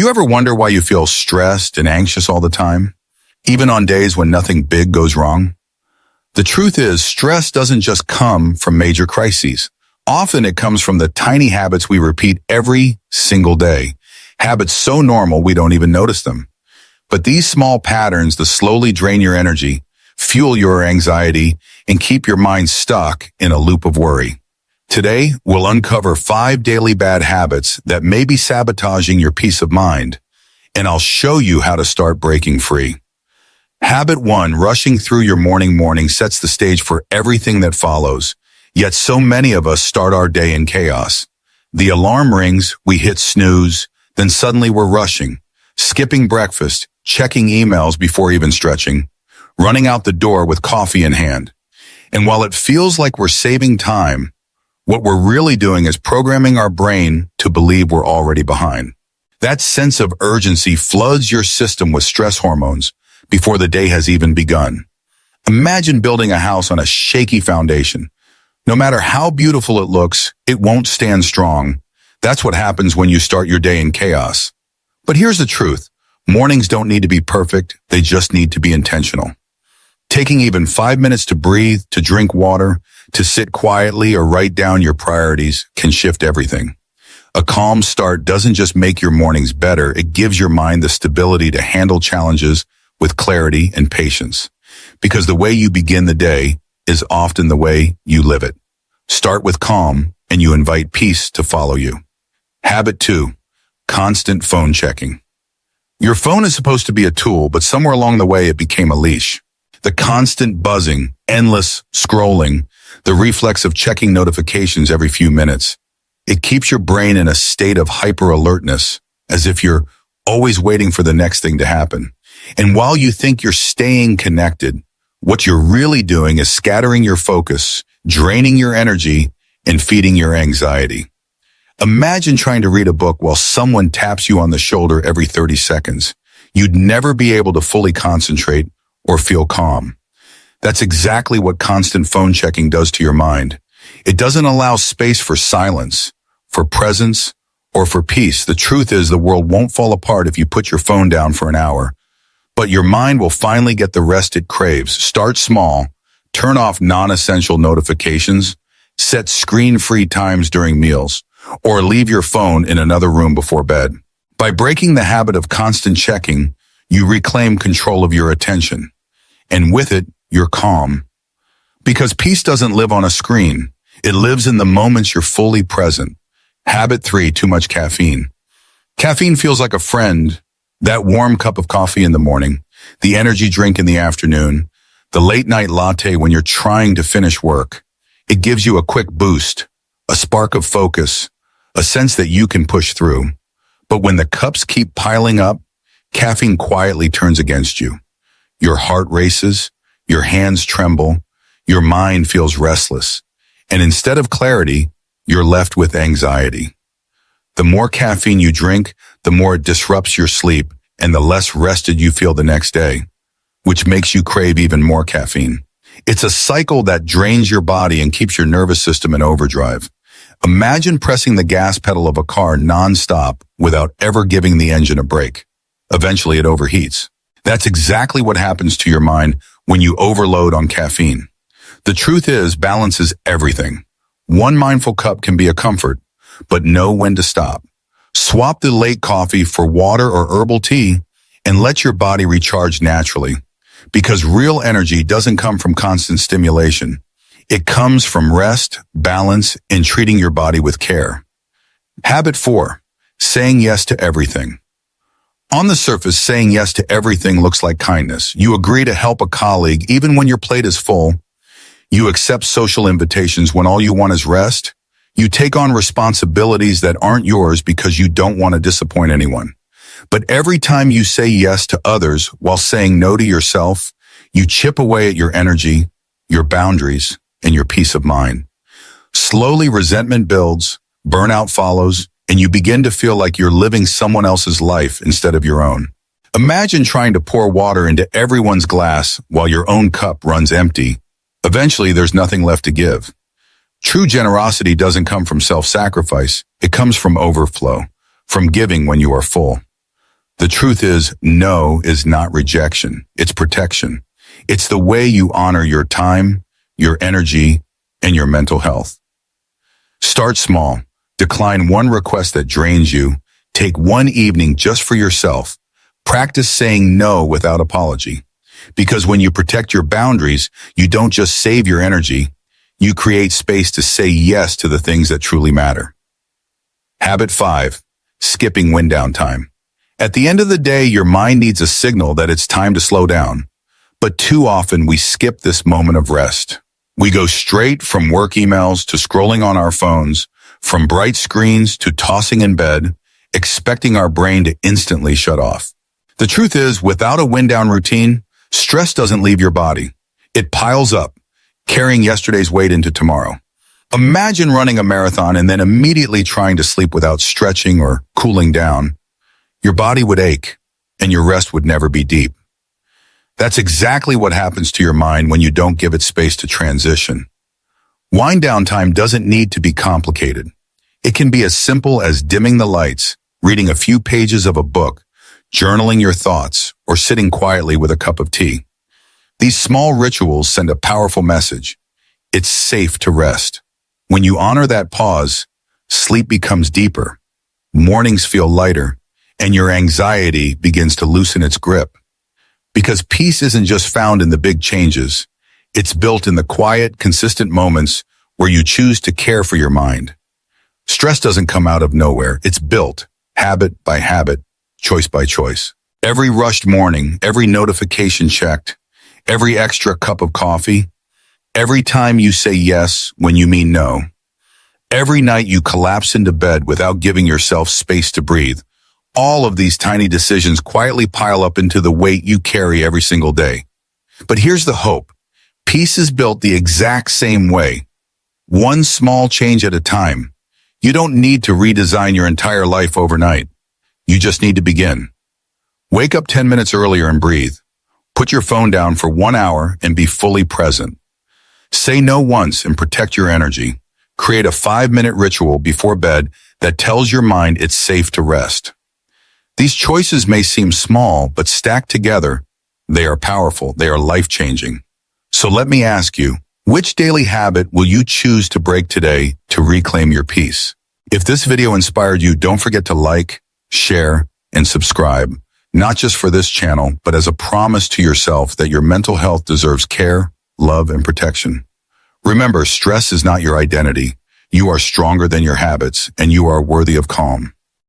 Do you ever wonder why you feel stressed and anxious all the time, even on days when nothing big goes wrong? The truth is, stress doesn't just come from major crises. Often it comes from the tiny habits we repeat every single day, habits so normal we don't even notice them. But these small patterns that slowly drain your energy, fuel your anxiety, and keep your mind stuck in a loop of worry. Today, we'll uncover 5 daily bad habits that may be sabotaging your peace of mind, and I'll show you how to start breaking free. Habit 1, rushing through your morning sets the stage for everything that follows. Yet so many of us start our day in chaos. The alarm rings, we hit snooze, then suddenly we're rushing, skipping breakfast, checking emails before even stretching, running out the door with coffee in hand. And while it feels like we're saving time, what we're really doing is programming our brain to believe we're already behind. That sense of urgency floods your system with stress hormones before the day has even begun. Imagine building a house on a shaky foundation. No matter how beautiful it looks, it won't stand strong. That's what happens when you start your day in chaos. But here's the truth. Mornings don't need to be perfect. They just need to be intentional. Taking even 5 minutes to breathe, to drink water, to sit quietly or write down your priorities can shift everything. A calm start doesn't just make your mornings better, it gives your mind the stability to handle challenges with clarity and patience. Because the way you begin the day is often the way you live it. Start with calm, and you invite peace to follow you. Habit 2, constant phone checking. Your phone is supposed to be a tool, but somewhere along the way it became a leash. The constant buzzing, endless scrolling, the reflex of checking notifications every few minutes. It keeps your brain in a state of hyper-alertness, as if you're always waiting for the next thing to happen. And while you think you're staying connected, what you're really doing is scattering your focus, draining your energy, and feeding your anxiety. Imagine trying to read a book while someone taps you on the shoulder every 30 seconds. You'd never be able to fully concentrate or feel calm. That's exactly what constant phone checking does to your mind. It doesn't allow space for silence, for presence, or for peace. The truth is the world won't fall apart if you put your phone down for an hour. But your mind will finally get the rest it craves. Start small, turn off non-essential notifications, set screen-free times during meals, or leave your phone in another room before bed. By breaking the habit of constant checking, you reclaim control of your attention. And with it, you're calm. Because peace doesn't live on a screen. It lives in the moments you're fully present. Habit 3, too much caffeine. Caffeine feels like a friend. That warm cup of coffee in the morning, the energy drink in the afternoon, the late night latte when you're trying to finish work. It gives you a quick boost, a spark of focus, a sense that you can push through. But when the cups keep piling up, caffeine quietly turns against you. Your heart races, your hands tremble, your mind feels restless, and instead of clarity, you're left with anxiety. The more caffeine you drink, the more it disrupts your sleep and the less rested you feel the next day, which makes you crave even more caffeine. It's a cycle that drains your body and keeps your nervous system in overdrive. Imagine pressing the gas pedal of a car nonstop without ever giving the engine a break. Eventually it overheats. That's exactly what happens to your mind when you overload on caffeine. The truth is, balance is everything. One mindful cup can be a comfort, but know when to stop. Swap the late coffee for water or herbal tea and let your body recharge naturally. Because real energy doesn't come from constant stimulation. It comes from rest, balance, and treating your body with care. Habit 4, saying yes to everything. On the surface, saying yes to everything looks like kindness. You agree to help a colleague even when your plate is full. You accept social invitations when all you want is rest. You take on responsibilities that aren't yours because you don't want to disappoint anyone. But every time you say yes to others while saying no to yourself, you chip away at your energy, your boundaries, and your peace of mind. Slowly, resentment builds, burnout follows, and you begin to feel like you're living someone else's life instead of your own. Imagine trying to pour water into everyone's glass while your own cup runs empty. Eventually, there's nothing left to give. True generosity doesn't come from self-sacrifice. It comes from overflow, from giving when you are full. The truth is, no is not rejection. It's protection. It's the way you honor your time, your energy, and your mental health. Start small. Decline one request that drains you. Take one evening just for yourself. Practice saying no without apology. Because when you protect your boundaries, you don't just save your energy, you create space to say yes to the things that truly matter. Habit 5. Skipping wind down time. At the end of the day, your mind needs a signal that it's time to slow down. But too often we skip this moment of rest. We go straight from work emails to scrolling on our phones, from bright screens to tossing in bed, expecting our brain to instantly shut off. The truth is, without a wind down routine, stress doesn't leave your body. It piles up, carrying yesterday's weight into tomorrow. Imagine running a marathon and then immediately trying to sleep without stretching or cooling down. Your body would ache, and your rest would never be deep. That's exactly what happens to your mind when you don't give it space to transition. Wind down time doesn't need to be complicated. It can be as simple as dimming the lights, reading a few pages of a book, journaling your thoughts, or sitting quietly with a cup of tea. These small rituals send a powerful message. It's safe to rest. When you honor that pause, sleep becomes deeper, mornings feel lighter, and your anxiety begins to loosen its grip. Because peace isn't just found in the big changes. It's built in the quiet, consistent moments where you choose to care for your mind. Stress doesn't come out of nowhere. It's built, habit by habit, choice by choice. Every rushed morning, every notification checked, every extra cup of coffee, every time you say yes when you mean no, every night you collapse into bed without giving yourself space to breathe. All of these tiny decisions quietly pile up into the weight you carry every single day. But here's the hope. Peace is built the exact same way. One small change at a time. You don't need to redesign your entire life overnight. You just need to begin. Wake up 10 minutes earlier and breathe. Put your phone down for 1 hour and be fully present. Say no once and protect your energy. Create a 5-minute ritual before bed that tells your mind it's safe to rest. These choices may seem small, but stacked together, they are powerful, they are life-changing. So let me ask you, which daily habit will you choose to break today to reclaim your peace? If this video inspired you, don't forget to like, share, and subscribe, not just for this channel, but as a promise to yourself that your mental health deserves care, love, and protection. Remember, stress is not your identity. You are stronger than your habits, and you are worthy of calm.